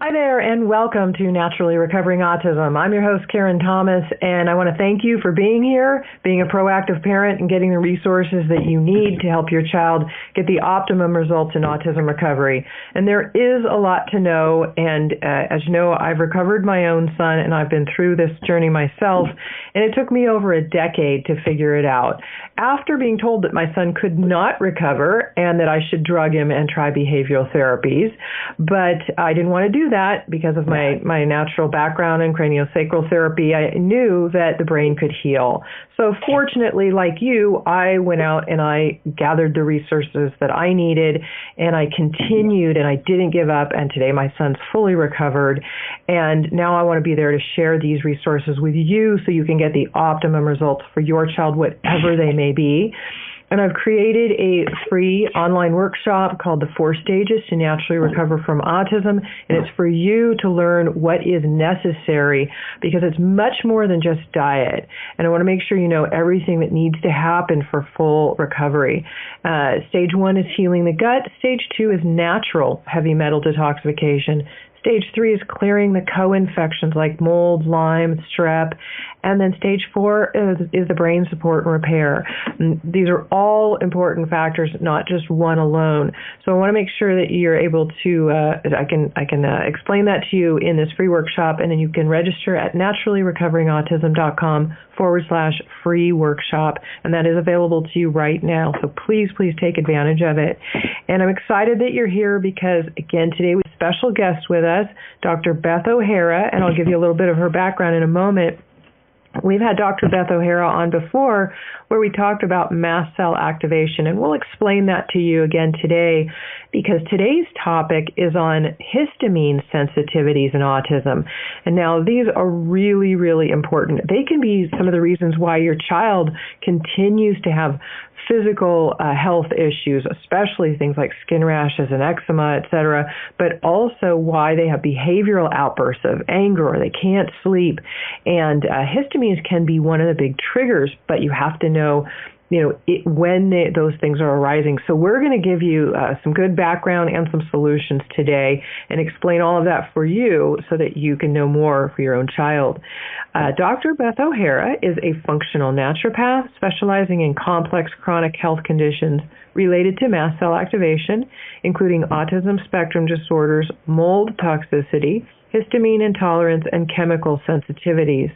Hi there, and welcome to Naturally Recovering Autism. I'm your host, Karen Thomas, and I want to thank you for being here, being a proactive parent, and getting the resources that you need to help your child get the optimum results in autism recovery. And there is a lot to know, and as you know, I've recovered my own son, and I've been through this journey myself, and it took me over a decade to figure it out. After being told that my son could not recover and that I should drug him and try behavioral therapies, but I didn't want to do that because of my natural background in craniosacral therapy. I knew that the brain could heal. So fortunately, like you, I went out and I gathered the resources that I needed, and I continued, and I didn't give up, and today my son's fully recovered, and now I want to be there to share these resources with you so you can get the optimum results for your child, whatever they may be. And I've created a free online workshop called The 4 Stages to Naturally Recover from Autism, and it's for you to learn what is necessary because it's much more than just diet. And I want to make sure you know everything that needs to happen for full recovery. Stage 1 is healing the gut. Stage 2 is natural heavy metal detoxification. Stage 3 is clearing the co-infections like mold, Lyme, strep. And then stage 4 is the brain support and repair. And these are all important factors, not just one alone. So I want to make sure that you're able to, I can explain that to you in this free workshop, and then you can register at naturallyrecoveringautism.com/free workshop, and that is available to you right now. So please take advantage of it. And I'm excited that you're here because, again, today we have a special guest with us, Dr. Beth O'Hara, and I'll give you a little bit of her background in a moment. We've had Dr. Beth O'Hara on before where we talked about mast cell activation, and we'll explain that to you again today because today's topic is on histamine sensitivities in autism. And now these are really, really important. They can be some of the reasons why your child continues to have physical health issues, especially things like skin rashes and eczema, etc., but also why they have behavioral outbursts of anger or they can't sleep. And histamines can be one of the big triggers, but you have to know when those things are arising. So we're going to give you some good background and some solutions today and explain all of that for you so that you can know more for your own child. Dr. Beth O'Hara is a functional naturopath specializing in complex chronic health conditions related to mast cell activation, including autism spectrum disorders, mold toxicity, histamine intolerance, and chemical sensitivities.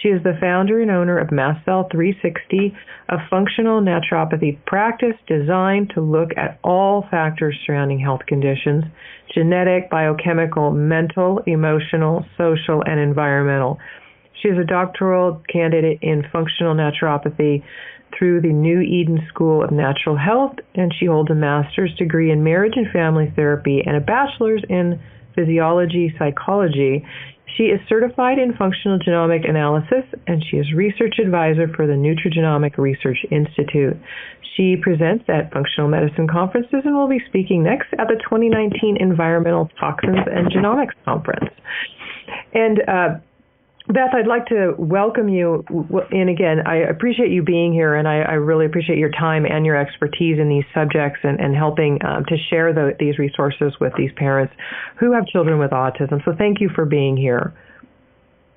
She is the founder and owner of Mast Cell 360, a functional naturopathy practice designed to look at all factors surrounding health conditions: genetic, biochemical, mental, emotional, social, and environmental. She is a doctoral candidate in functional naturopathy through the New Eden School of Natural Health, and she holds a master's degree in marriage and family therapy and a bachelor's in physiology psychology. She is certified in functional genomic analysis, and she is research advisor for the Nutrigenomic Research Institute. She presents at functional medicine conferences and will be speaking next at the 2019 Environmental Toxins and Genomics Conference. And Beth, I'd like to welcome you. And again, I appreciate you being here, and I really appreciate your time and your expertise in these subjects and helping to share these resources with these parents who have children with autism. So thank you for being here.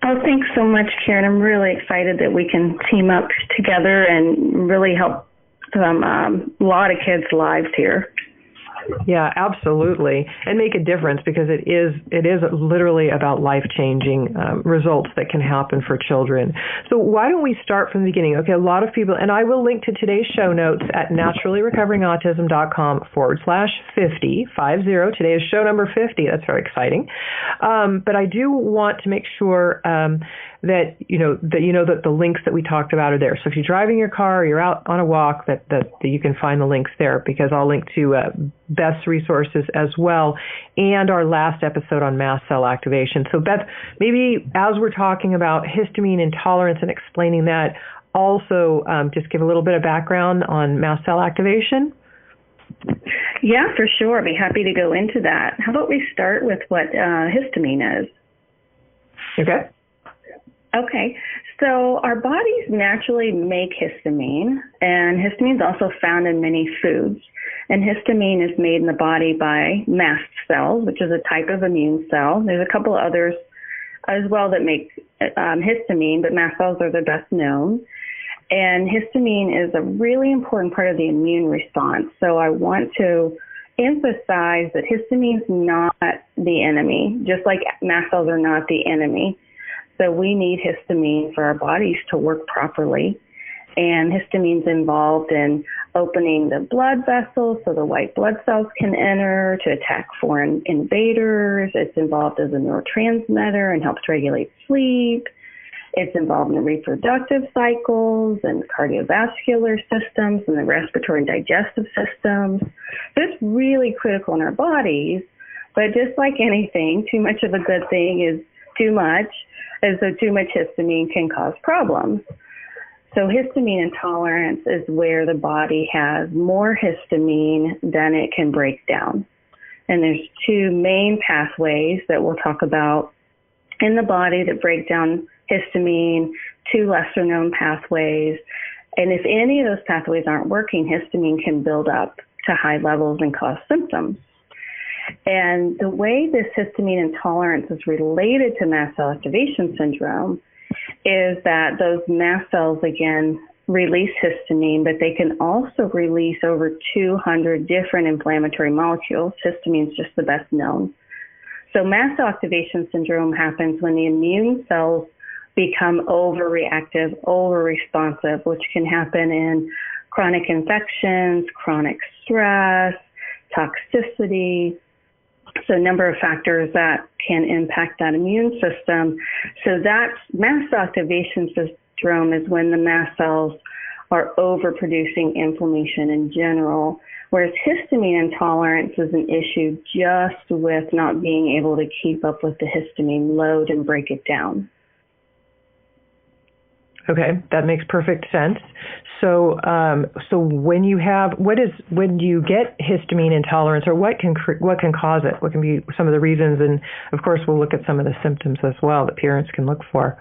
Oh, thanks so much, Karen. I'm really excited that we can team up together and really help a lot of kids' lives here. Yeah, absolutely, and make a difference because it is literally about life-changing results that can happen for children. So why don't we start from the beginning? Okay, a lot of people, and I will link to today's show notes at naturallyrecoveringautism.com/50. Today is show number 50. That's very exciting. But I do want to make sure that the links that we talked about are there. So if you're driving your car or you're out on a walk, that you can find the links there because I'll link to Beth's resources as well and our last episode on mast cell activation. So Beth, maybe as we're talking about histamine intolerance and explaining that, also just give a little bit of background on mast cell activation. Yeah, for sure. I'd be happy to go into that. How about we start with what histamine is? Okay. Okay, so our bodies naturally make histamine, and histamine is also found in many foods. And histamine is made in the body by mast cells, which is a type of immune cell. There's a couple others as well that make histamine, but mast cells are the best known. And histamine is a really important part of the immune response. So I want to emphasize that histamine is not the enemy, just like mast cells are not the enemy. So we need histamine for our bodies to work properly. And histamine is involved in opening the blood vessels so the white blood cells can enter to attack foreign invaders. It's involved as a neurotransmitter and helps regulate sleep. It's involved in the reproductive cycles and cardiovascular systems and the respiratory and digestive systems. So it's really critical in our bodies. But just like anything, too much of a good thing is too much, and so too much histamine can cause problems. So histamine intolerance is where the body has more histamine than it can break down. And there's two main pathways that we'll talk about in the body that break down histamine, two lesser known pathways. And if any of those pathways aren't working, histamine can build up to high levels and cause symptoms. And the way this histamine intolerance is related to mast cell activation syndrome is that those mast cells, again, release histamine, but they can also release over 200 different inflammatory molecules. Histamine is just the best known. So mast cell activation syndrome happens when the immune cells become overreactive, overresponsive, which can happen in chronic infections, chronic stress, toxicity. So a number of factors that can impact that immune system. So that mast cell activation syndrome is when the mast cells are overproducing inflammation in general, whereas histamine intolerance is an issue just with not being able to keep up with the histamine load and break it down. Okay, that makes perfect sense. So, when you get histamine intolerance, or what can cause it? What can be some of the reasons? And of course, we'll look at some of the symptoms as well that parents can look for.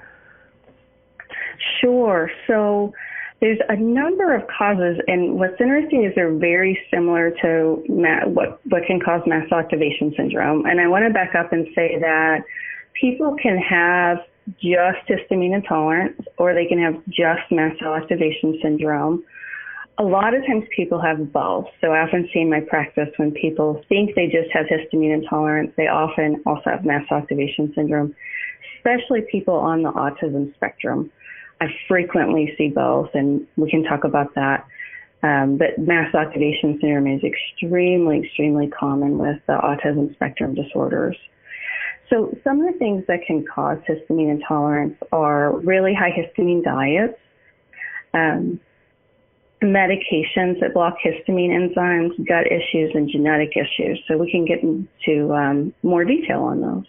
Sure. So there's a number of causes, and what's interesting is they're very similar to what can cause mast cell activation syndrome. And I want to back up and say that people can have just histamine intolerance, or they can have just mast cell activation syndrome. A lot of times people have both. So I often see in my practice when people think they just have histamine intolerance, they often also have mast cell activation syndrome, especially people on the autism spectrum. I frequently see both, and we can talk about that. But mast cell activation syndrome is extremely, extremely common with the autism spectrum disorders. So some of the things that can cause histamine intolerance are really high histamine diets, medications that block histamine enzymes, gut issues, and genetic issues. So we can get into more detail on those.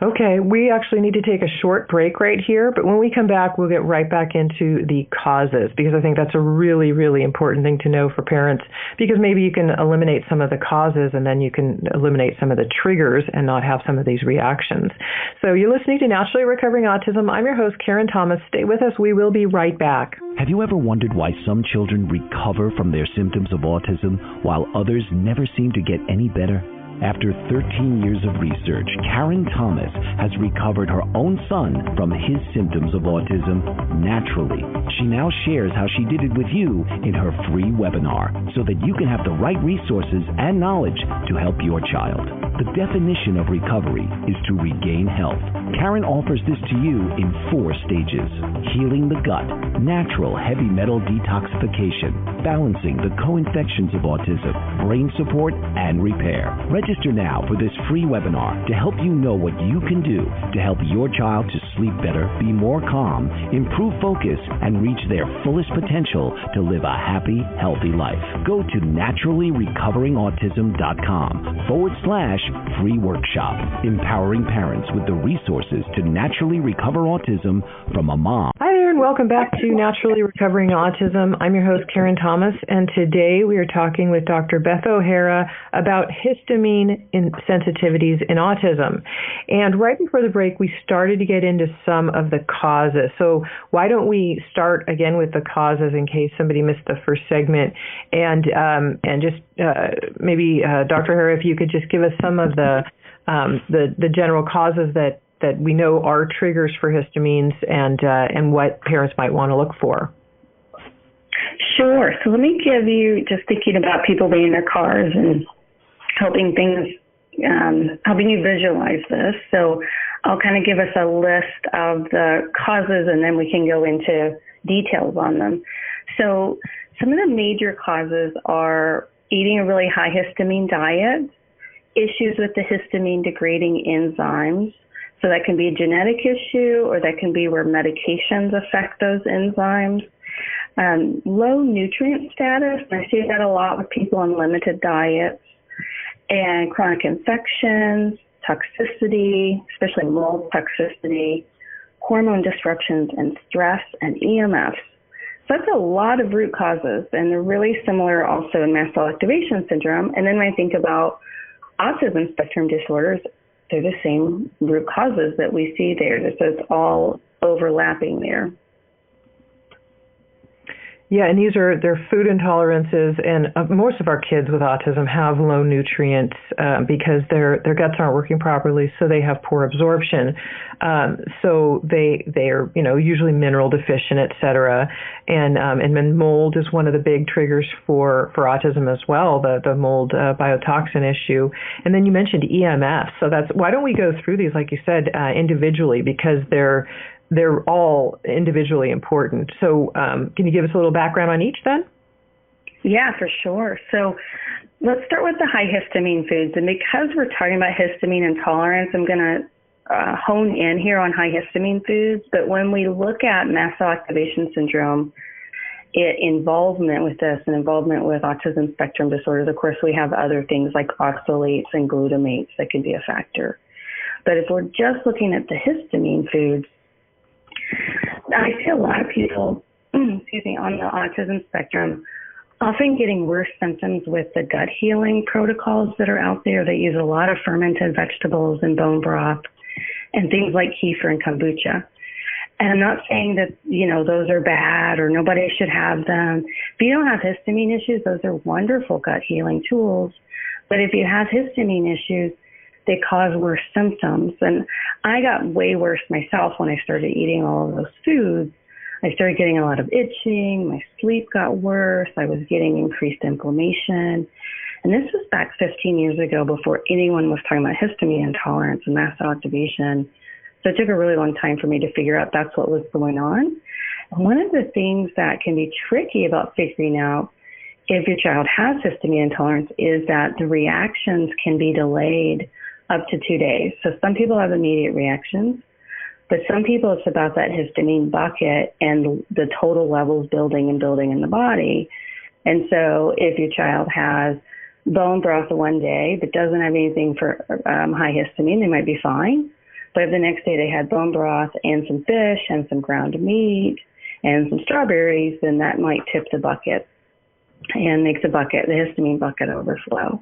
Okay, we actually need to take a short break right here, but when we come back, we'll get right back into the causes, because I think that's a really, really important thing to know for parents, because maybe you can eliminate some of the causes and then you can eliminate some of the triggers and not have some of these reactions. So you're listening to Naturally Recovering Autism. I'm your host, Karen Thomas. Stay with us. We will be right back. Have you ever wondered why some children recover from their symptoms of autism while others never seem to get any better? After 13 years of research, Karen Thomas has recovered her own son from his symptoms of autism naturally. She now shares how she did it with you in her free webinar so that you can have the right resources and knowledge to help your child. The definition of recovery is to regain health. Karen offers this to you in 4 stages: healing the gut, natural heavy metal detoxification, balancing the co-infections of autism, brain support, and repair. Register now for this free webinar to help you know what you can do to help your child to sleep better, be more calm, improve focus, and reach their fullest potential to live a happy, healthy life. Go to naturallyrecoveringalautism.com/free workshop, empowering parents with the resources to naturally recover autism from a mom. Hi there, and welcome back to Naturally Recovering Autism. I'm your host, Karen Thomas, and today we are talking with Dr. Beth O'Hara about histamine sensitivities in autism. And right before the break, we started to get into some of the causes. So why don't we start again with the causes in case somebody missed the first segment, and just maybe Dr. Hara, if you could just give us some of the general causes that we know are triggers for histamines, and what parents might want to look for. Sure. So let me give you, just thinking about people being in their cars and helping you visualize this. So I'll kind of give us a list of the causes, and then we can go into details on them. So some of the major causes are eating a really high histamine diet, issues with the histamine degrading enzymes. So that can be a genetic issue, or that can be where medications affect those enzymes. Low nutrient status, and I see that a lot with people on limited diets, and chronic infections, toxicity, especially mold toxicity, hormone disruptions, and stress, and EMFs. So that's a lot of root causes, and they're really similar also in mast cell activation syndrome. And then when I think about autism spectrum disorders, they're the same root causes that we see there. So it's all overlapping there. Yeah, and they're food intolerances, and most of our kids with autism have low nutrients because their guts aren't working properly, so they have poor absorption. So they're usually mineral deficient, et cetera. And then mold is one of the big triggers for autism as well, the mold biotoxin issue. And then you mentioned EMF, so why don't we go through these, like you said, individually, because they're all individually important. So can you give us a little background on each then? Yeah, for sure. So let's start with the high histamine foods. And because we're talking about histamine intolerance, I'm going to hone in here on high histamine foods. But when we look at mast cell activation syndrome, involvement with this and involvement with autism spectrum disorders, of course, we have other things like oxalates and glutamates that can be a factor. But if we're just looking at the histamine foods, I see a lot of people, on the autism spectrum often getting worse symptoms with the gut healing protocols that are out there. They use a lot of fermented vegetables and bone broth and things like kefir and kombucha. And I'm not saying that, those are bad or nobody should have them. If you don't have histamine issues, those are wonderful gut healing tools. But if you have histamine issues, they cause worse symptoms. And I got way worse myself when I started eating all of those foods. I started getting a lot of itching. My sleep got worse. I was getting increased inflammation. And this was back 15 years ago, before anyone was talking about histamine intolerance and mast cell activation. So it took a really long time for me to figure out that's what was going on. And one of the things that can be tricky about figuring out if your child has histamine intolerance is that the reactions can be delayed up to 2 days. So some people have immediate reactions, but some people it's about that histamine bucket and the total levels building and building in the body. And so if your child has bone broth one day but doesn't have anything for high histamine, they might be fine. But if the next day they had bone broth and some fish and some ground meat and some strawberries, then that might tip the bucket and make the histamine bucket overflow.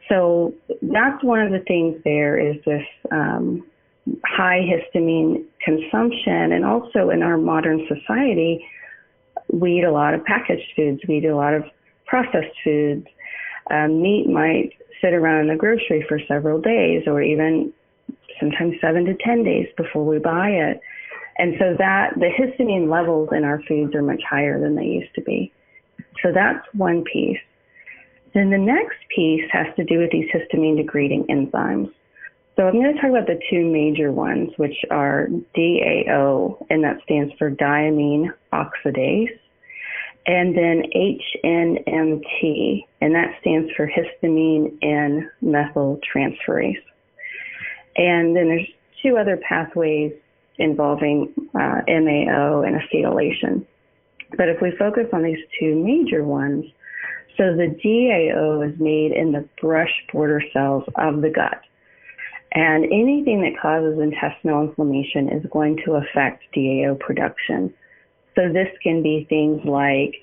So that's one of the things there is this high histamine consumption. And also in our modern society, we eat a lot of packaged foods. We eat a lot of processed foods. Meat might sit around in the grocery for several days, or even sometimes 7 to 10 days before we buy it. And so that the histamine levels in our foods are much higher than they used to be. So that's one piece. Then the next piece has to do with these histamine degrading enzymes. So I'm going to talk about the two major ones, which are DAO, and that stands for diamine oxidase, and then HNMT, and that stands for histamine N methyltransferase. And then there's two other pathways involving MAO and acetylation. But if we focus on these two major ones, so the DAO is made in the brush border cells of the gut. And anything that causes intestinal inflammation is going to affect DAO production. So this can be things like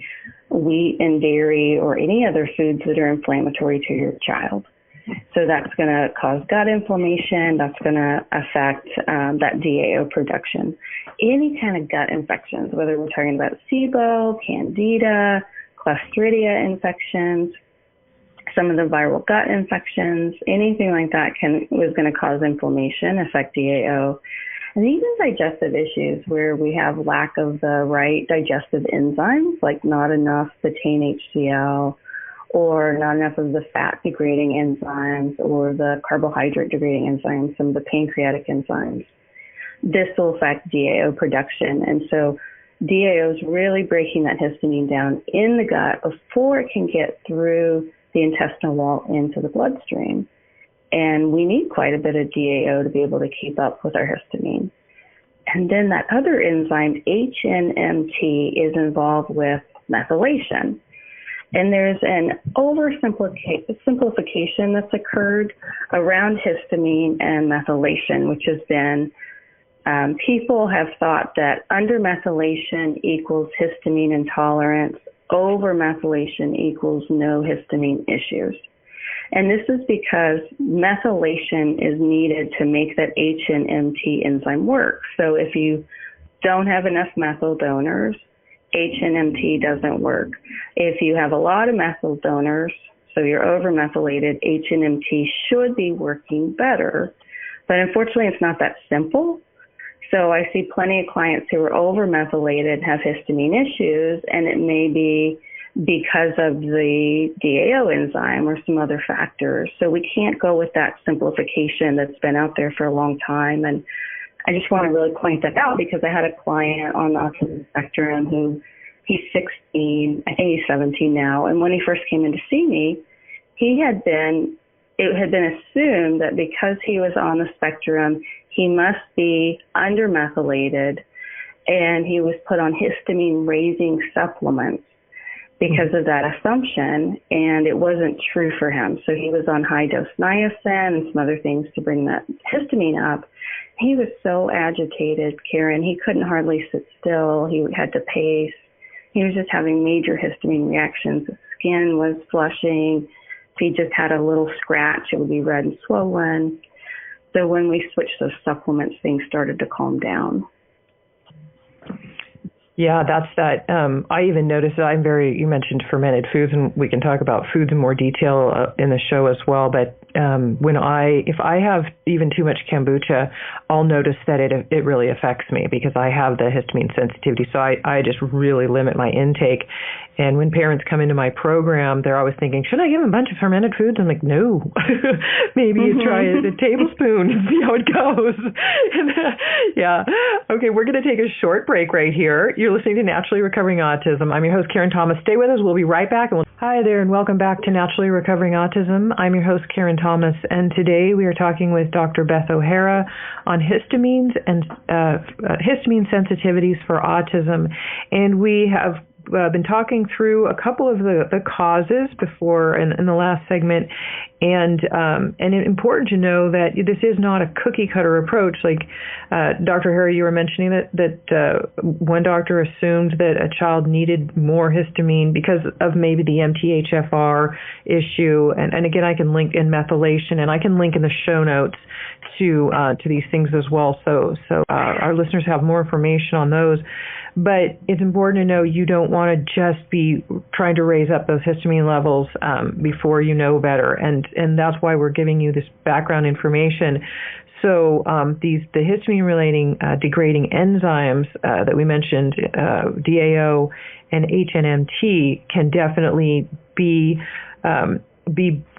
wheat and dairy or any other foods that are inflammatory to your child. So that's going to cause gut inflammation. That's going to affect that DAO production. Any kind of gut infections, whether we're talking about SIBO, Candida, Clostridia infections, some of the viral gut infections, anything like that is going to cause inflammation, affect DAO. And even digestive issues where we have lack of the right digestive enzymes, like not enough betaine HCl, or not enough of the fat-degrading enzymes or the carbohydrate-degrading enzymes, some of the pancreatic enzymes. This will affect DAO production. And so DAO is really breaking that histamine down in the gut before it can get through the intestinal wall into the bloodstream. And we need quite a bit of DAO to be able to keep up with our histamine. And then that other enzyme, HNMT, is involved with methylation. And there's an oversimplification that's occurred around histamine and methylation, which has been people have thought that undermethylation equals histamine intolerance, overmethylation equals no histamine issues. And this is because methylation is needed to make that HNMT enzyme work. So if you don't have enough methyl donors, HNMT doesn't work. If you have a lot of methyl donors, so you're overmethylated, HNMT should be working better. But unfortunately, it's not that simple. So I see plenty of clients who are overmethylated have histamine issues, and it may be because of the DAO enzyme or some other factors. So we can't go with that simplification that's been out there for a long time. And I just want to really point that out because I had a client on the autism spectrum who he's 16, I think he's 17 now. And when he first came in to see me, it had been assumed that because he was on the spectrum, he must be undermethylated, and he was put on histamine raising supplements because of that assumption, and it wasn't true for him. So he was on high dose niacin and some other things to bring that histamine up. He was so agitated, Karen, he couldn't hardly sit still. He had to pace. He was just having major histamine reactions. His skin was flushing. If he just had a little scratch, it would be red and swollen. So when we switched those supplements, things started to calm down. Yeah, that's that. I even noticed that you mentioned fermented foods, and we can talk about foods in more detail in the show as well. But if I have even too much kombucha, I'll notice that it really affects me because I have the histamine sensitivity. So I just really limit my intake. And when parents come into my program, they're always thinking, should I give them a bunch of fermented foods? I'm like, no. Maybe you try a tablespoon and see how it goes. Yeah. Okay, we're going to take a short break right here. You're listening to Naturally Recovering Autism. I'm your host, Karen Thomas. Stay with us. We'll be right back. Hi there, and welcome back to Naturally Recovering Autism. I'm your host, Karen Thomas, and today we are talking with Dr. Beth O'Hara on histamines and histamine sensitivities for autism. And we have been talking through a couple of the causes before in the last segment, and it's important to know that this is not a cookie cutter approach. Like Dr. O'Hara, you were mentioning that one doctor assumed that a child needed more histamine because of maybe the MTHFR issue, and again I can link in methylation, and I can link in the show notes to these things as well, so our listeners have more information on those. But it's important to know you don't want to just be trying to raise up those histamine levels before you know better. And that's why we're giving you this background information. So the histamine-relating degrading enzymes that we mentioned, DAO and HNMT, can definitely be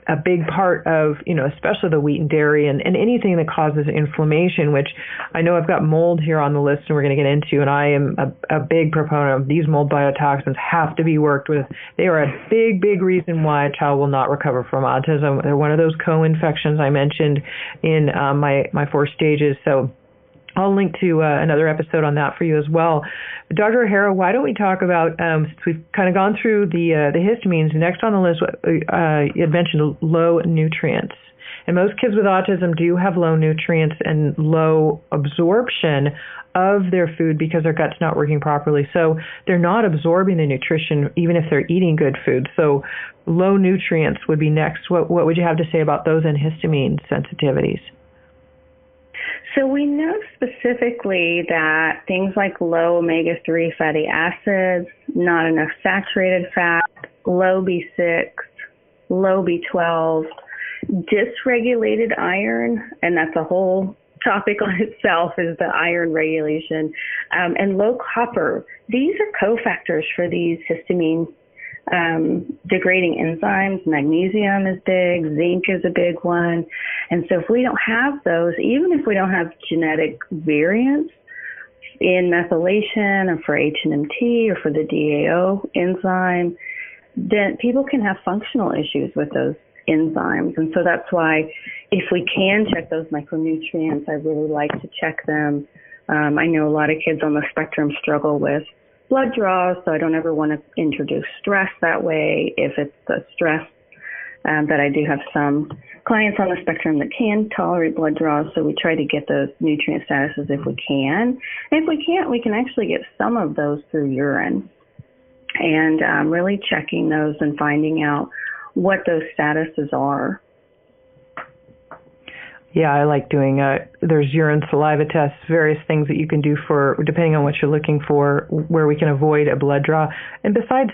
a big part of, especially the wheat and dairy and anything that causes inflammation, which I know I've got mold here on the list and we're going to get into, and I am a big proponent of these mold biotoxins have to be worked with. They are a big, big reason why a child will not recover from autism. They're one of those co-infections I mentioned in my 4 stages. So I'll link to another episode on that for you as well. But Dr. O'Hara, why don't we talk about, since we've kind of gone through the histamines, next on the list, you had mentioned low nutrients. And most kids with autism do have low nutrients and low absorption of their food because their gut's not working properly. So they're not absorbing the nutrition even if they're eating good food. So low nutrients would be next. What would you have to say about those and histamine sensitivities? So we know specifically that things like low omega-3 fatty acids, not enough saturated fat, low B6, low B12, dysregulated iron, and that's a whole topic on itself, is the iron regulation, and low copper. These are cofactors for these histamine degrading enzymes. Magnesium is big, zinc is a big one. And so if we don't have those, even if we don't have genetic variants in methylation or for HNMT or for the DAO enzyme, then people can have functional issues with those enzymes. And so that's why if we can check those micronutrients, I really like to check them. I know a lot of kids on the spectrum struggle with blood draws, so I don't ever want to introduce stress that way if it's the stress. But I do have some clients on the spectrum that can tolerate blood draws, so we try to get those nutrient statuses if we can. And if we can't, we can actually get some of those through urine. And really checking those and finding out what those statuses are. Yeah, I like doing, there's urine, saliva tests, various things that you can do for, depending on what you're looking for, where we can avoid a blood draw. And besides,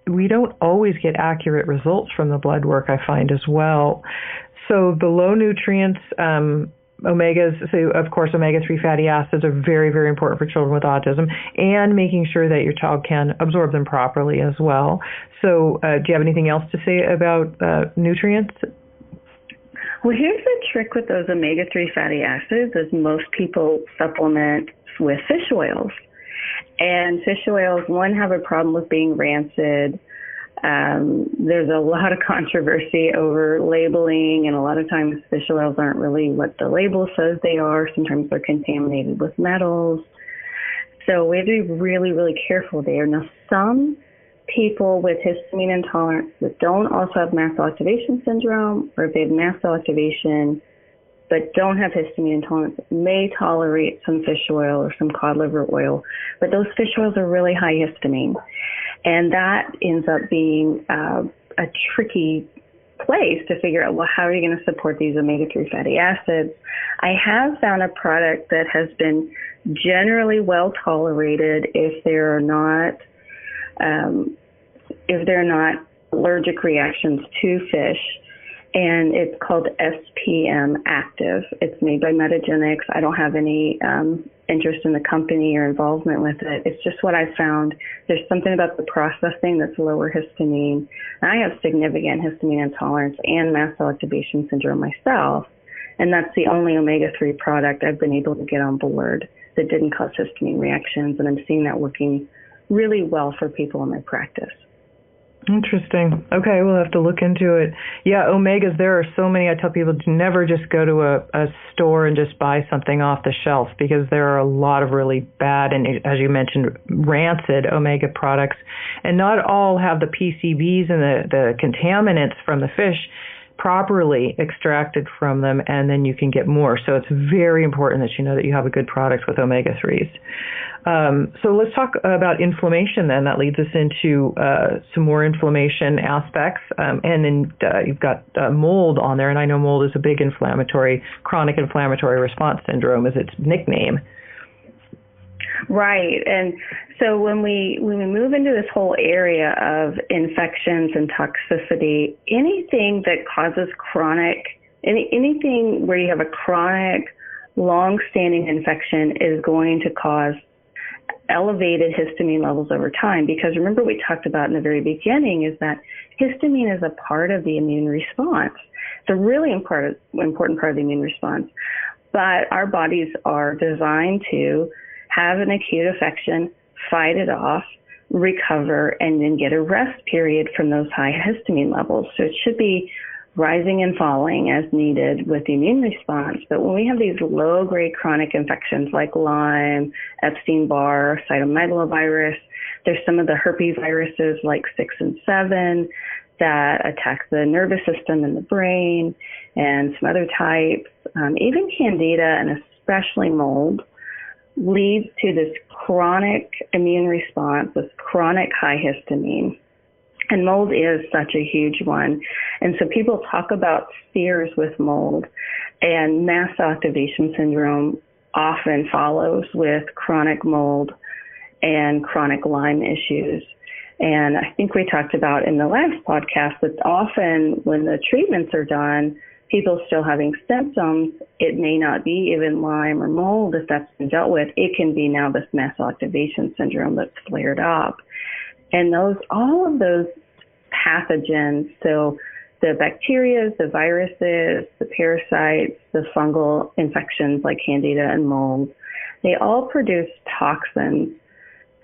we don't always get accurate results from the blood work, I find, as well. So the low nutrients, omegas, so of course, omega-3 fatty acids are very, very important for children with autism, and making sure that your child can absorb them properly as well. So do you have anything else to say about nutrients? Well, here's the trick with those omega-3 fatty acids is most people supplement with fish oils. And fish oils, one, have a problem with being rancid. There's a lot of controversy over labeling, and a lot of times fish oils aren't really what the label says they are. Sometimes they're contaminated with metals. So we have to be really, really careful there. Now, some people with histamine intolerance that don't also have mast cell activation syndrome, or if they have mast cell activation but don't have histamine intolerance, may tolerate some fish oil or some cod liver oil. But those fish oils are really high histamine. And that ends up being a tricky place to figure out, well, how are you going to support these omega-3 fatty acids? I have found a product that has been generally well tolerated if there are not allergic reactions to fish, and it's called SPM Active. It's made by Metagenics. I don't have any interest in the company or involvement with it. It's just what I found. There's something about the processing that's lower histamine. I have significant histamine intolerance and mast cell activation syndrome myself, and that's the only omega-3 product I've been able to get on board that didn't cause histamine reactions, and I'm seeing that working really well for people in my practice. Interesting. Okay, we'll have to look into it. Yeah, omegas, there are so many. I tell people to never just go to a store and just buy something off the shelf, because there are a lot of really bad and, as you mentioned, rancid omega products. And not all have the PCBs and the contaminants from the fish properly extracted from them, and then you can get more. So it's very important that you know that you have a good product with omega-3s. So let's talk about inflammation then. That leads us into some more inflammation aspects. And then you've got mold on there, and I know mold is a big chronic inflammatory response syndrome is its nickname. Right. And so when we move into this whole area of infections and toxicity, anything that causes anything where you have a chronic, long-standing infection is going to cause elevated histamine levels over time. Because remember, we talked about in the very beginning is that histamine is a part of the immune response. It's a really important part of the immune response. But our bodies are designed to have an acute infection, fight it off, recover, and then get a rest period from those high histamine levels. So it should be rising and falling as needed with the immune response. But when we have these low-grade chronic infections like Lyme, Epstein-Barr, cytomegalovirus, there's some of the herpes viruses like 6 and 7 that attacks the nervous system and the brain and some other types. Even candida and especially mold leads to this chronic immune response with chronic high histamine. And mold is such a huge one. And so people talk about fears with mold, and mast cell activation syndrome often follows with chronic mold and chronic Lyme issues. And I think we talked about in the last podcast that often when the treatments are done, people still having symptoms, it may not be even Lyme or mold if that's been dealt with. It can be now this mast cell activation syndrome that's flared up. And all of those pathogens, so the bacteria, the viruses, the parasites, the fungal infections like candida and mold, they all produce toxins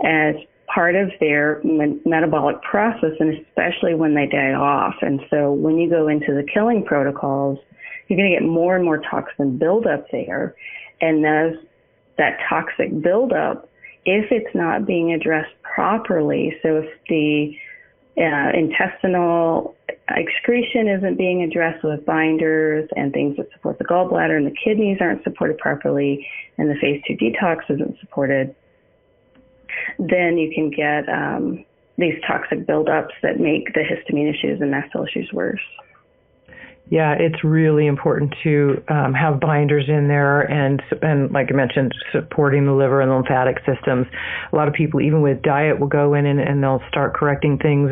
as part of their metabolic process, and especially when they die off. And so when you go into the killing protocols, you're going to get more and more toxin buildup there. And that toxic buildup, if it's not being addressed properly, so if the intestinal excretion isn't being addressed with binders and things that support the gallbladder, and the kidneys aren't supported properly, and the phase 2 detox isn't supported, then you can get these toxic buildups that make the histamine issues and mast cell issues worse. Yeah, it's really important to have binders in there and like I mentioned, supporting the liver and lymphatic systems. A lot of people, even with diet, will go in and they'll start correcting things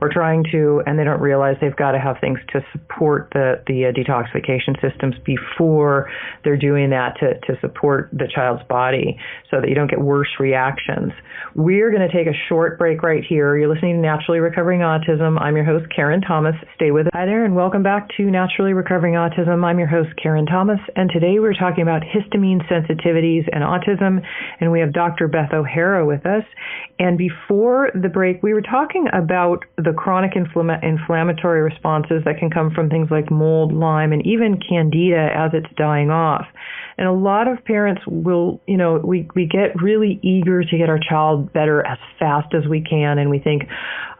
or trying to, and they don't realize they've got to have things to support the detoxification systems before they're doing that to support the child's body so that you don't get worse reactions. We're going to take a short break right here. You're listening to Naturally Recovering Autism. I'm your host, Karen Thomas. Stay with us. Hi there, and welcome back to Naturally Recovering Autism. I'm your host, Karen Thomas, and today we're talking about histamine sensitivities and autism, and we have Dr. Beth O'Hara with us. And before the break, we were talking about the chronic inflammatory responses that can come from things like mold, Lyme, and even candida as it's dying off. And a lot of parents will, we get really eager to get our child better as fast as we can, and we think,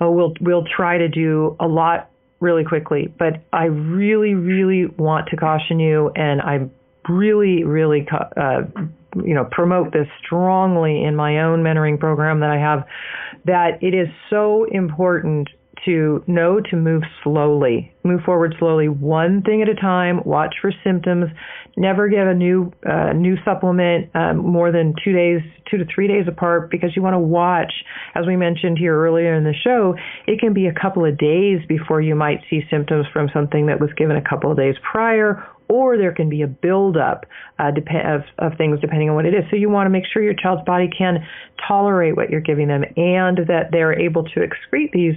we'll try to do a lot really quickly. But I really, really want to caution you, and I really, really, promote this strongly in my own mentoring program that I have, that it is so important to know to move forward slowly, one thing at a time, watch for symptoms, never give a new supplement more than 2 to 3 days apart, because you want to watch, as we mentioned here earlier in the show, it can be a couple of days before you might see symptoms from something that was given a couple of days prior, or there can be a buildup of things depending on what it is. So you want to make sure your child's body can tolerate what you're giving them and that they're able to excrete these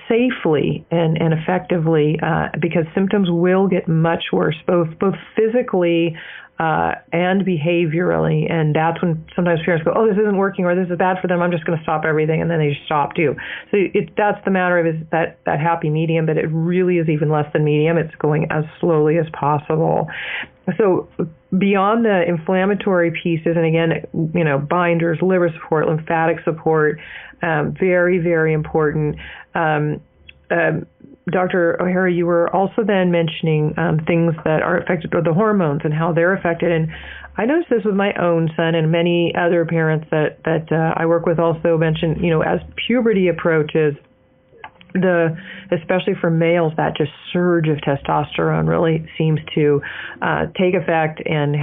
safely and effectively, because symptoms will get much worse, both physically and behaviorally. And that's when sometimes parents go, this isn't working, or this is bad for them, I'm just going to stop everything, and then they just stop too. So that's the matter of is that happy medium, but it really is even less than medium. It's going as slowly as possible. So beyond the inflammatory pieces, and again, binders, liver support, lymphatic support, very, very important. Dr. O'Hara, you were also then mentioning things that are affected, or the hormones and how they're affected. And I noticed this with my own son, and many other parents that I work with also mention, as puberty approaches, especially for males, that just surge of testosterone really seems to take effect and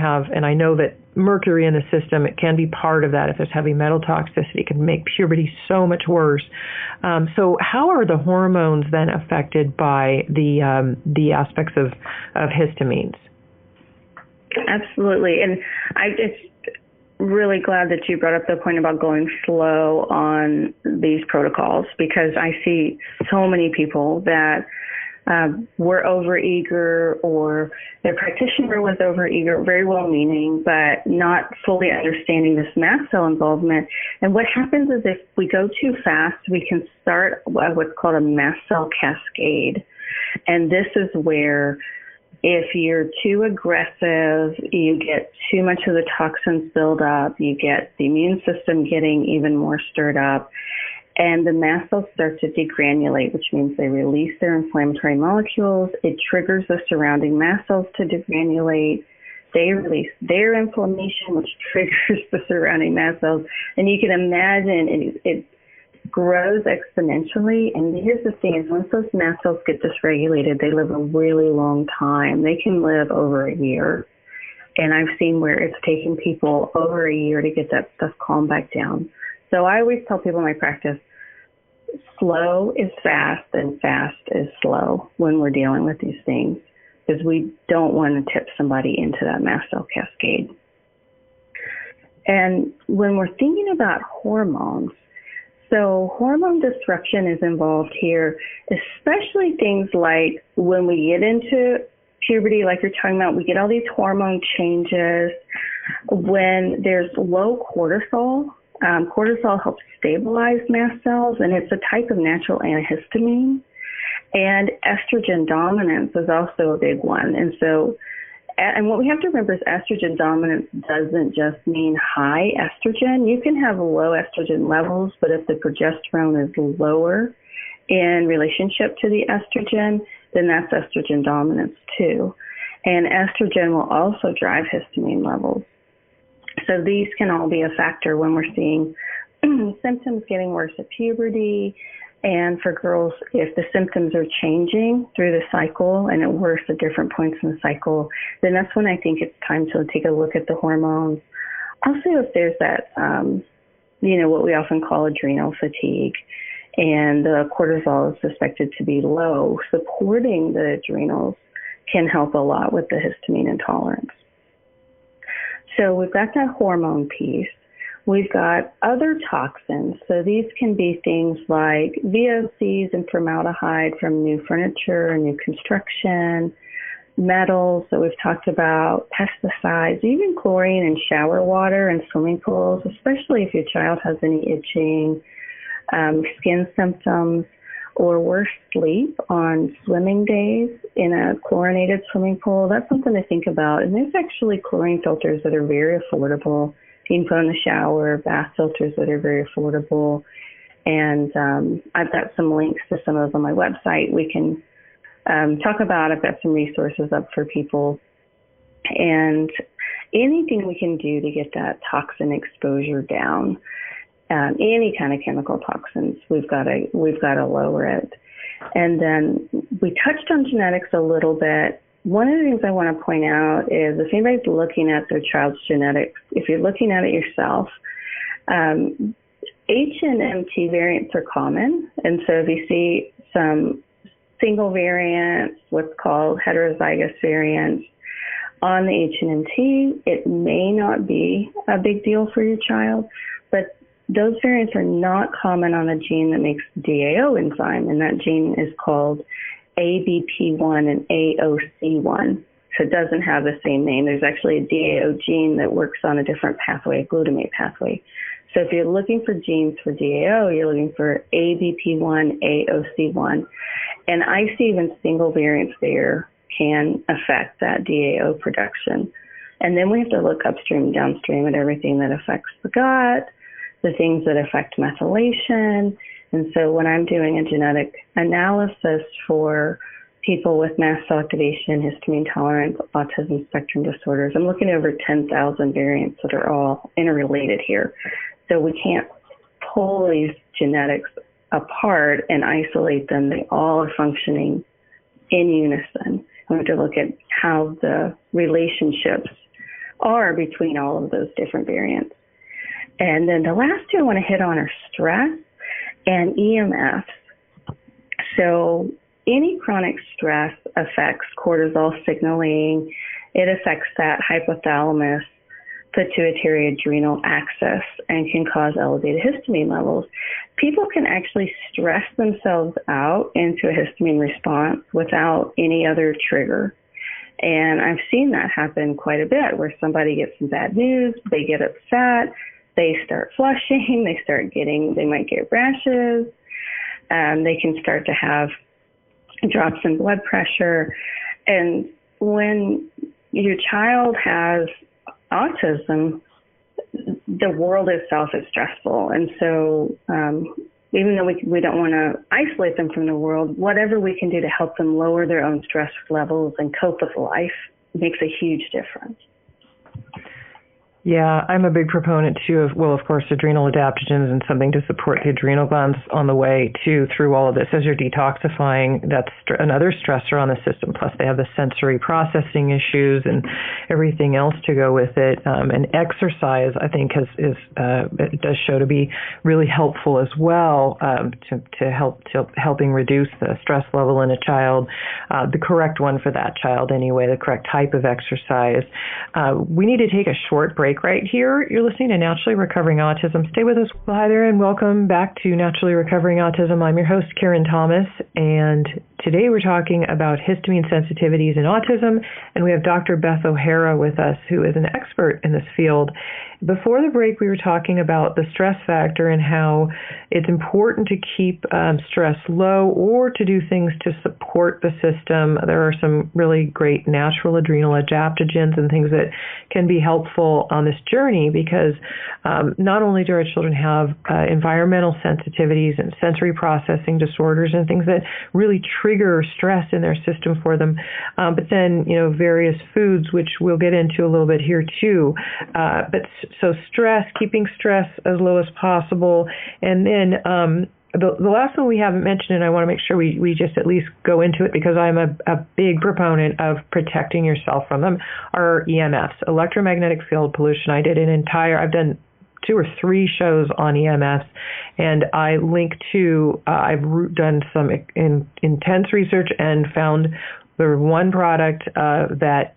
I know that mercury in the system, it can be part of that. If there's heavy metal toxicity, it can make puberty so much worse. So how are the hormones then affected by the aspects of histamines? Absolutely. And I just really glad that you brought up the point about going slow on these protocols, because I see so many people that were overeager, or their practitioner was overeager, very well-meaning, but not fully understanding this mast cell involvement. And what happens is if we go too fast, we can start what's called a mast cell cascade. And this is where if you're too aggressive, you get too much of the toxins build up, you get the immune system getting even more stirred up. and the mast cells start to degranulate, which means they release their inflammatory molecules. It triggers the surrounding mast cells to degranulate. They release their inflammation, which triggers the surrounding mast cells. And you can imagine it grows exponentially. And here's the thing is once those mast cells get dysregulated, they live a really long time. They can live over a year. And I've seen where it's taken people over a year to get that stuff calmed back down. So I always tell people in my practice, slow is fast and fast is slow when we're dealing with these things, because we don't want to tip somebody into that mast cell cascade. And when we're thinking about hormones, so hormone disruption is involved here, especially things like when we get into puberty, like you're talking about, we get all these hormone changes. When there's low cortisol, cortisol helps stabilize mast cells, and it's a type of natural antihistamine. And estrogen dominance is also a big one. And so, and what we have to remember is estrogen dominance doesn't just mean high estrogen. You can have low estrogen levels, but if the progesterone is lower in relationship to the estrogen, then that's estrogen dominance too. And estrogen will also drive histamine levels. So these can all be a factor when we're seeing symptoms getting worse at puberty. And for girls, if the symptoms are changing through the cycle and at worse at different points in the cycle, then that's when I think it's time to take a look at the hormones. Also, if there's that, what we often call adrenal fatigue, and the cortisol is suspected to be low, supporting the adrenals can help a lot with the histamine intolerance. So we've got that hormone piece. We've got other toxins. So these can be things like VOCs and formaldehyde from new furniture and new construction, metals that we've talked about, pesticides, even chlorine in shower water and swimming pools, especially if your child has any itching, skin symptoms, or worse, sleep on swimming days in a chlorinated swimming pool. That's something to think about. And there's actually chlorine filters that are very affordable. You can put in the shower, bath filters that are very affordable. And I've got some links to some of them on my website. We can talk about. I've got some resources up for people. And anything we can do to get that toxin exposure down, any kind of chemical toxins, we've got to lower it. And then we touched on genetics a little bit. One of the things I want to point out is if anybody's looking at their child's genetics, if you're looking at it yourself, H and MT variants are common. And so if you see some single variants, what's called heterozygous variants on the H and MT, it may not be a big deal for your child, but those variants are not common on a gene that makes DAO enzyme, and that gene is called ABP1 and AOC1. So it doesn't have the same name. There's actually a DAO gene that works on a different pathway, a glutamate pathway. So if you're looking for genes for DAO, you're looking for ABP1, AOC1. And I see even single variants there can affect that DAO production. And then we have to look upstream and downstream at everything that affects the gut, the things that affect methylation. And so when I'm doing a genetic analysis for people with mast cell activation, histamine tolerance, autism spectrum disorders, I'm looking at over 10,000 variants that are all interrelated here. So we can't pull these genetics apart and isolate them. They all are functioning in unison. We have to look at how the relationships are between all of those different variants. And then the last two I want to hit on are stress and EMFs. So any chronic stress affects cortisol signaling. It affects that hypothalamus, pituitary adrenal axis, and can cause elevated histamine levels. People can actually stress themselves out into a histamine response without any other trigger. And I've seen that happen quite a bit, where somebody gets some bad news, they get upset, they start flushing, they might get rashes, they can start to have drops in blood pressure. And when your child has autism, the world itself is stressful. And so even though we don't want to isolate them from the world, whatever we can do to help them lower their own stress levels and cope with life makes a huge difference. Yeah, I'm a big proponent, too, of, well, of course, adrenal adaptogens and something to support the adrenal glands on the way, too, through all of this. As you're detoxifying, that's another stressor on the system. Plus, they have the sensory processing issues and everything else to go with it. And exercise, I think, it does show to be really helpful as well helping reduce the stress level in a child, the correct one for that child anyway, the correct type of exercise. We need to take a short break right here. You're listening to Naturally Recovering Autism. Stay with us. Well, hi there, and welcome back to Naturally Recovering Autism. I'm your host, Karen Thomas, and today we're talking about histamine sensitivities in autism, and we have Dr. Beth O'Hara with us, who is an expert in this field. Before the break, we were talking about the stress factor and how it's important to keep stress low or to do things to support the system. There are some really great natural adrenal adaptogens and things that can be helpful on this journey because not only do our children have environmental sensitivities and sensory processing disorders and things that really trigger stress in their system for them, but then, various foods, which we'll get into a little bit here too. So stress, keeping stress as low as possible. And then the last one we haven't mentioned, and I want to make sure we just at least go into it because I'm a big proponent of protecting yourself from them, are EMFs, electromagnetic field pollution. I've done 2 or 3 shows on EMFs, and I link to, I've done some intense research and found there's one product that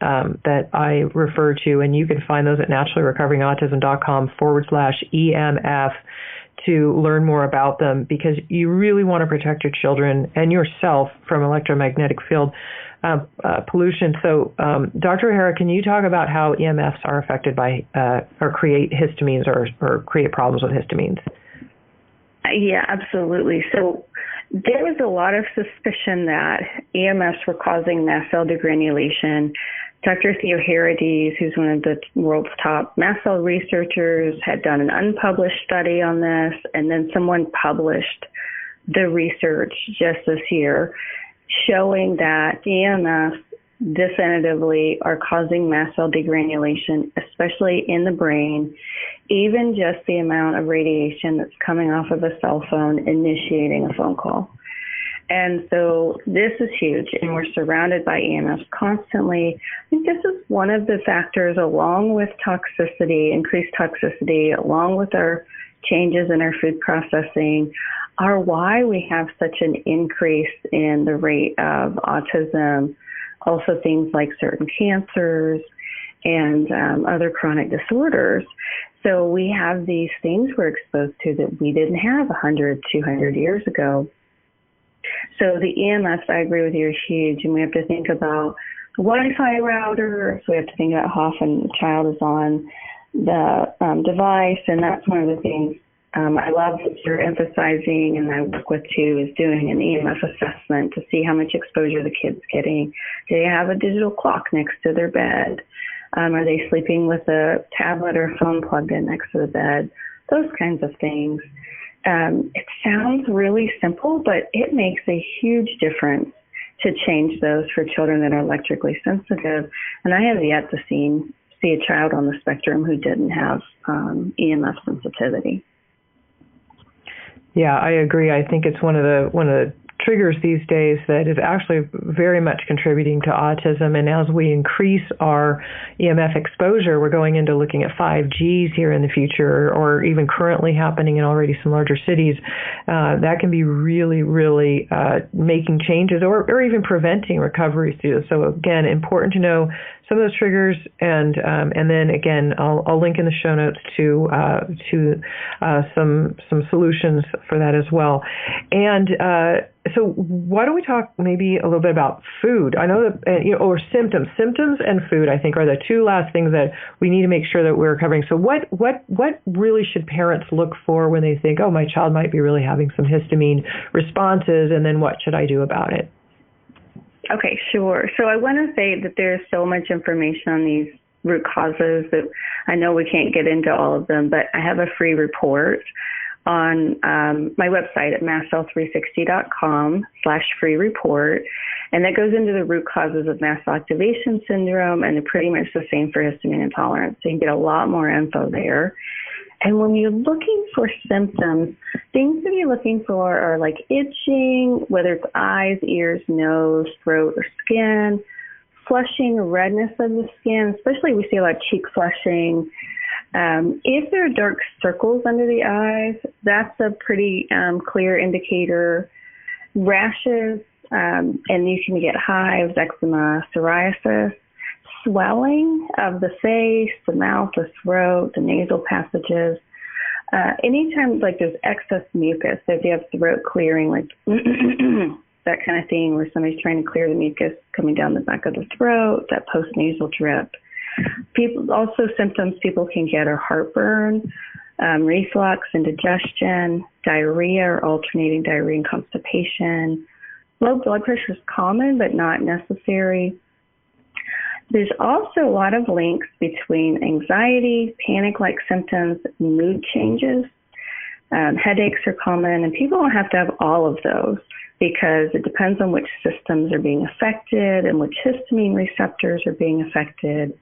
I refer to, and you can find those at naturallyrecoveringautism.com/EMF to learn more about them because you really want to protect your children and yourself from electromagnetic field pollution. So, Dr. O'Hara, can you talk about how EMFs are affected by or create histamines or create problems with histamines? Yeah, absolutely. So there was a lot of suspicion that EMFs were causing mast cell degranulation. Dr. Theoharides, who's one of the world's top mast cell researchers, had done an unpublished study on this, and then someone published the research just this year showing that EMFs definitively are causing mast cell degranulation, especially in the brain, even just the amount of radiation that's coming off of a cell phone initiating a phone call. And so this is huge, and we're surrounded by EMFs constantly. I think this is one of the factors, along with toxicity, increased toxicity, along with our changes in our food processing, are why we have such an increase in the rate of autism, also things like certain cancers and other chronic disorders. So we have these things we're exposed to that we didn't have 100, 200 years ago. So the EMFs, I agree with you, are huge, and we have to think about Wi-Fi routers. We have to think about how often the child is on the device, and that's one of the things I love that you're emphasizing, and I work with too, is doing an EMF assessment to see how much exposure the kid's getting. Do they have a digital clock next to their bed? Are they sleeping with a tablet or phone plugged in next to the bed? Those kinds of things. It sounds really simple, but it makes a huge difference to change those for children that are electrically sensitive. And I have yet to see a child on the spectrum who didn't have EMF sensitivity. Yeah, I agree. I think it's one of the triggers these days that is actually very much contributing to autism. And as we increase our EMF exposure, we're going into looking at 5Gs here in the future, or even currently happening in already some larger cities. That can be really, really making changes or even preventing recovery. So again, important to know some of those triggers, and then again, I'll link in the show notes to some solutions for that as well. And so why don't we talk maybe a little bit about food? I know that, or symptoms. Symptoms and food, I think, are the 2 last things that we need to make sure that we're covering. So what really should parents look for when they think, oh, my child might be really having some histamine responses, and then what should I do about it? Okay, sure. So I want to say that there's so much information on these root causes that I know we can't get into all of them, but I have a free report on my website at mastcell360.com/free report. And that goes into the root causes of mast cell activation syndrome, and they're pretty much the same for histamine intolerance. So you can get a lot more info there. And when you're looking for symptoms, things to be looking for are like itching, whether it's eyes, ears, nose, throat, or skin, flushing, redness of the skin, especially we see a lot of cheek flushing. If there are dark circles under the eyes, that's a pretty clear indicator. Rashes, and you can get hives, eczema, psoriasis, swelling of the face, the mouth, the throat, the nasal passages. Anytime like there's excess mucus, so if you have throat clearing, like that kind of thing, where somebody's trying to clear the mucus coming down the back of the throat, that postnasal drip. Symptoms people can get are heartburn, reflux, indigestion, diarrhea or alternating diarrhea and constipation. Low blood pressure is common but not necessary. There's also a lot of links between anxiety, panic-like symptoms, mood changes. Headaches are common, and people don't have to have all of those because it depends on which systems are being affected and which histamine receptors are being affected.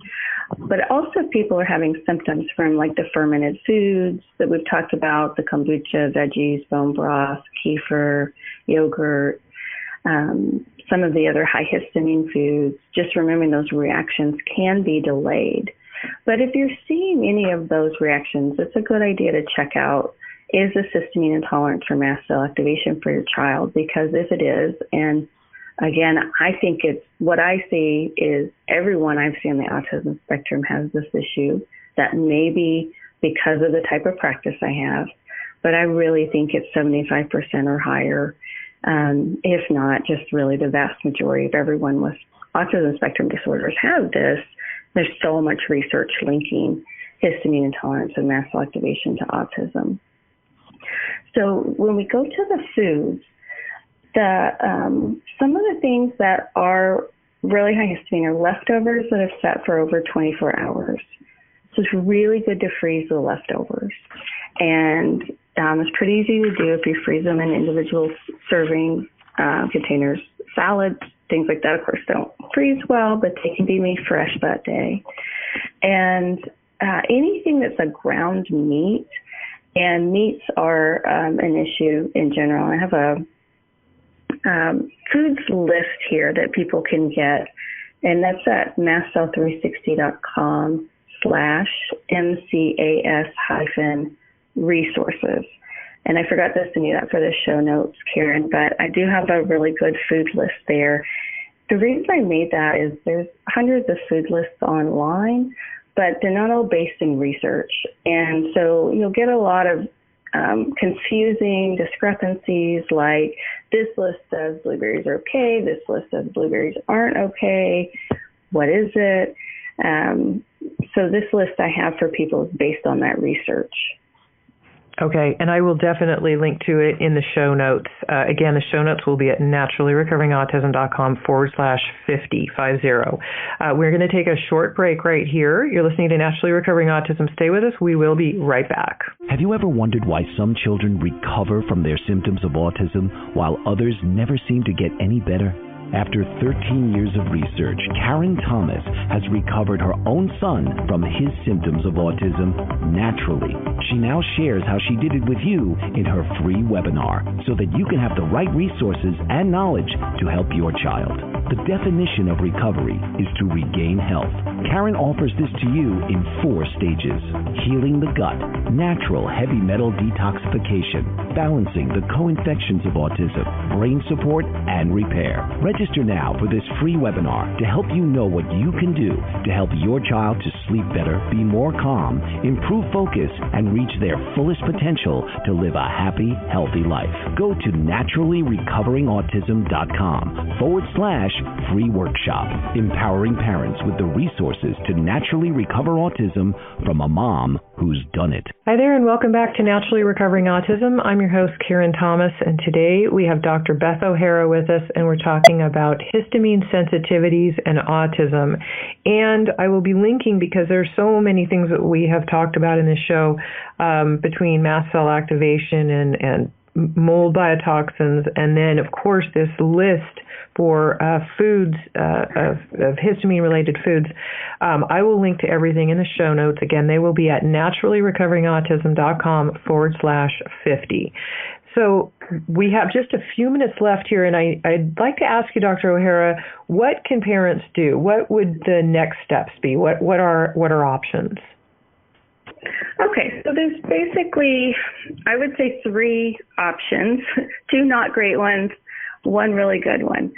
But also people are having symptoms from like the fermented foods that we've talked about, the kombucha, veggies, bone broth, kefir, yogurt, some of the other high histamine foods. Just remembering those reactions can be delayed. But if you're seeing any of those reactions, it's a good idea to check out, is this histamine intolerance or mast cell activation for your child? Because if it is, and again, I think it's what I see is everyone I've seen on the autism spectrum has this issue. That may be because of the type of practice I have, but I really think it's 75% or higher. If not, just really the vast majority of everyone with autism spectrum disorders have this. There's so much research linking histamine intolerance and mast cell activation to autism. So when we go to the foods, some of the things that are really high histamine are leftovers that have sat for over 24 hours. So it's really good to freeze the leftovers. And it's pretty easy to do if you freeze them in individual serving containers. Salads, things like that, of course, don't freeze well, but they can be made fresh that day. And anything that's a ground meat, and meats are an issue in general. I have a foods list here that people can get, and that's at mastcell360.com/MCAS-resources. And I forgot to send you that for the show notes, Karen, but I do have a really good food list there. The reason I made that is there's hundreds of food lists online, but they're not all based in research. And so you'll get a lot of confusing discrepancies, like this list says blueberries are okay, this list says blueberries aren't okay. What is it? So this list I have for people is based on that research. Okay, and I will definitely link to it in the show notes. Again, the show notes will be at naturallyrecoveringautism.com/50. We're going to take a short break right here. You're listening to Naturally Recovering Autism. Stay with us. We will be right back. Have you ever wondered why some children recover from their symptoms of autism while others never seem to get any better? After 13 years of research, Karen Thomas has recovered her own son from his symptoms of autism naturally. She now shares how she did it with you in her free webinar so that you can have the right resources and knowledge to help your child. The definition of recovery is to regain health. Karen offers this to you in 4 stages: healing the gut, natural heavy metal detoxification, balancing the co-infections of autism, brain support, and repair. Register now for this free webinar to help you know what you can do to help your child to sleep better, be more calm, improve focus, and reach their fullest potential to live a happy, healthy life. Go to naturallyrecoveringautism.com/free workshop, empowering parents with the resources to naturally recover autism from a mom who's done it. Hi there, and welcome back to Naturally Recovering Autism. I'm your host, Karen Thomas, and today we have Dr. Beth O'Hara with us, and we're talking about histamine sensitivities and autism. And I will be linking, because there's so many things that we have talked about in this show, between mast cell activation and mold biotoxins, and then, of course, this list for foods, of histamine-related foods. I will link to everything in the show notes. Again, they will be at naturallyrecoveringautism.com/50. So we have just a few minutes left here, and I'd like to ask you, Dr. O'Hara, what can parents do? What would the next steps be? What are options? Okay, so there's basically, I would say, 3 options, 2 not great ones, 1 really good one.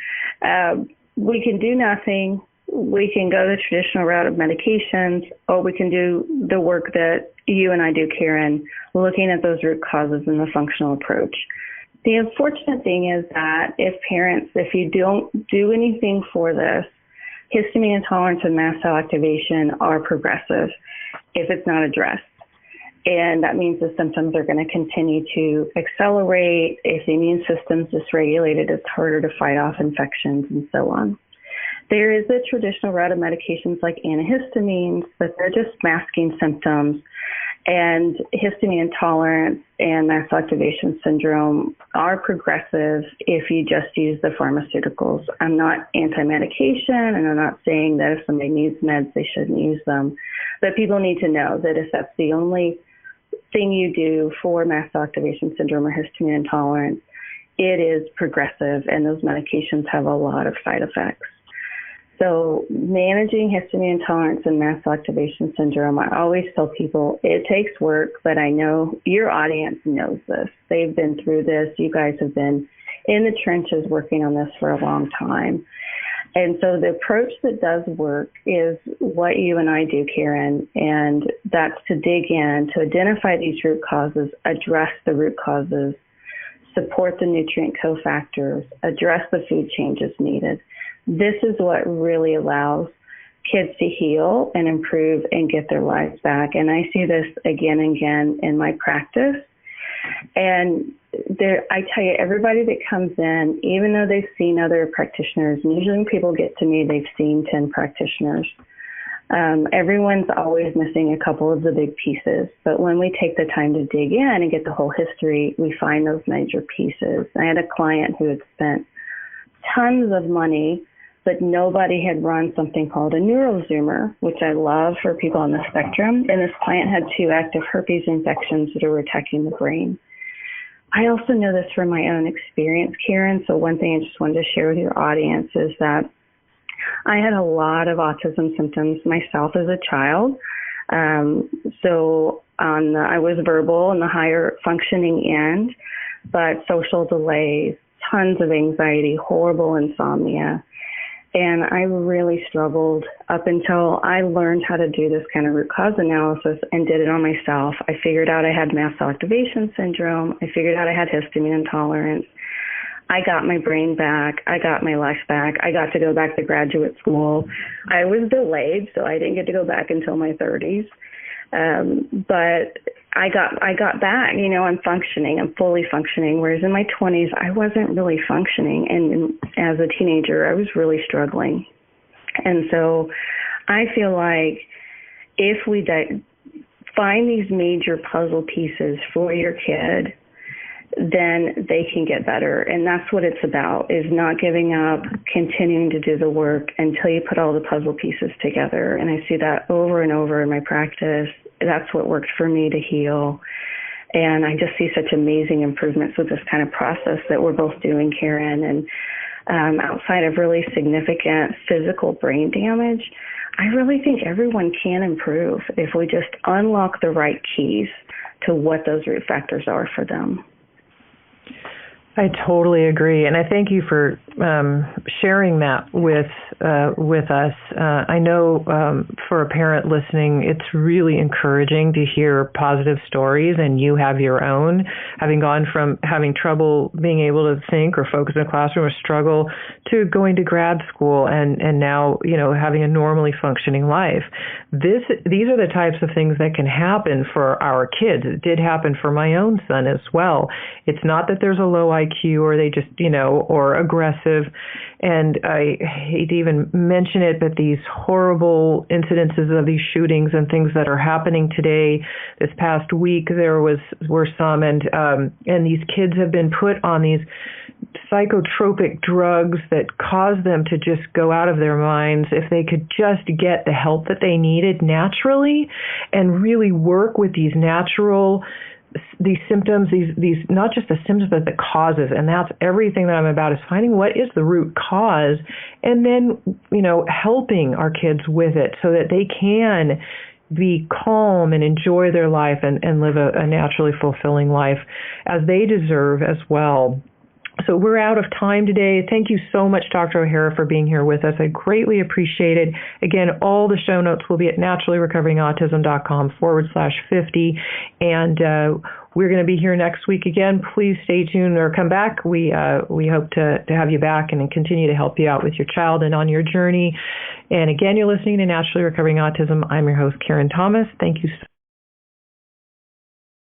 We can do nothing. We can go the traditional route of medications, or we can do the work that you and I do, Karen, looking at those root causes in the functional approach. The unfortunate thing is that if you don't do anything for this, histamine intolerance and mast cell activation are progressive if it's not addressed. And that means the symptoms are going to continue to accelerate. If the immune system's dysregulated, it's harder to fight off infections and so on. There is a traditional route of medications like antihistamines, but they're just masking symptoms. And histamine intolerance and mast cell activation syndrome are progressive if you just use the pharmaceuticals. I'm not anti-medication, and I'm not saying that if somebody needs meds, they shouldn't use them. But people need to know that if that's the only thing you do for mast cell activation syndrome or histamine intolerance, it is progressive, and those medications have a lot of side effects. So managing histamine intolerance and mast cell activation syndrome, I always tell people it takes work, but I know your audience knows this. They've been through this. You guys have been in the trenches working on this for a long time. And so the approach that does work is what you and I do, Karen, and that's to dig in, to identify these root causes, address the root causes, support the nutrient cofactors, address the food changes needed. This is what really allows kids to heal and improve and get their lives back. And I see this again and again in my practice. And I tell you, everybody that comes in, even though they've seen other practitioners, and usually when people get to me, they've seen 10 practitioners. Everyone's always missing a couple of the big pieces. But when we take the time to dig in and get the whole history, we find those major pieces. I had a client who had spent tons of money, but nobody had run something called a neurozoomer, which I love for people on the spectrum. And this client had 2 active herpes infections that were attacking the brain. I also know this from my own experience, Karen. So one thing I just wanted to share with your audience is that I had a lot of autism symptoms myself as a child. I was verbal on the higher functioning end, but social delays, tons of anxiety, horrible insomnia. And I really struggled up until I learned how to do this kind of root cause analysis and did it on myself. I figured out I had mast cell activation syndrome. I figured out I had histamine intolerance. I got my brain back. I got my life back. I got to go back to graduate school. I was delayed, so I didn't get to go back until my 30s. But I got back, I'm functioning, I'm fully functioning, whereas in my 20s, I wasn't really functioning. And as a teenager, I was really struggling. And so I feel like if we find these major puzzle pieces for your kid, then they can get better. And that's what it's about, is not giving up, continuing to do the work until you put all the puzzle pieces together. And I see that over and over in my practice. That's what worked for me to heal. And I just see such amazing improvements with this kind of process that we're both doing, Karen. And outside of really significant physical brain damage, I really think everyone can improve if we just unlock the right keys to what those root factors are for them. I totally agree, and I thank you for sharing that with us. I know for a parent listening, it's really encouraging to hear positive stories, and you have your own, having gone from having trouble being able to think or focus in a classroom or struggle to going to grad school and now having a normally functioning life. These are the types of things that can happen for our kids. It did happen for my own son as well. It's not that there's a low IQ IQ, or they just, or aggressive. And I hate to even mention it, but these horrible incidences of these shootings and things that are happening today. This past week there were some, and these kids have been put on these psychotropic drugs that cause them to just go out of their minds. If they could just get the help that they needed naturally and really work with these symptoms, these not just the symptoms but the causes, and that's everything that I'm about, is finding what is the root cause and then helping our kids with it so that they can be calm and enjoy their life and live a naturally fulfilling life as they deserve as well. So we're out of time today. Thank you so much, Dr. O'Hara, for being here with us. I greatly appreciate it. Again, all the show notes will be at naturallyrecoveringautism.com/50. And we're going to be here next week again. Please stay tuned or come back. We hope to have you back and continue to help you out with your child and on your journey. And again, you're listening to Naturally Recovering Autism. I'm your host, Karen Thomas. Thank you so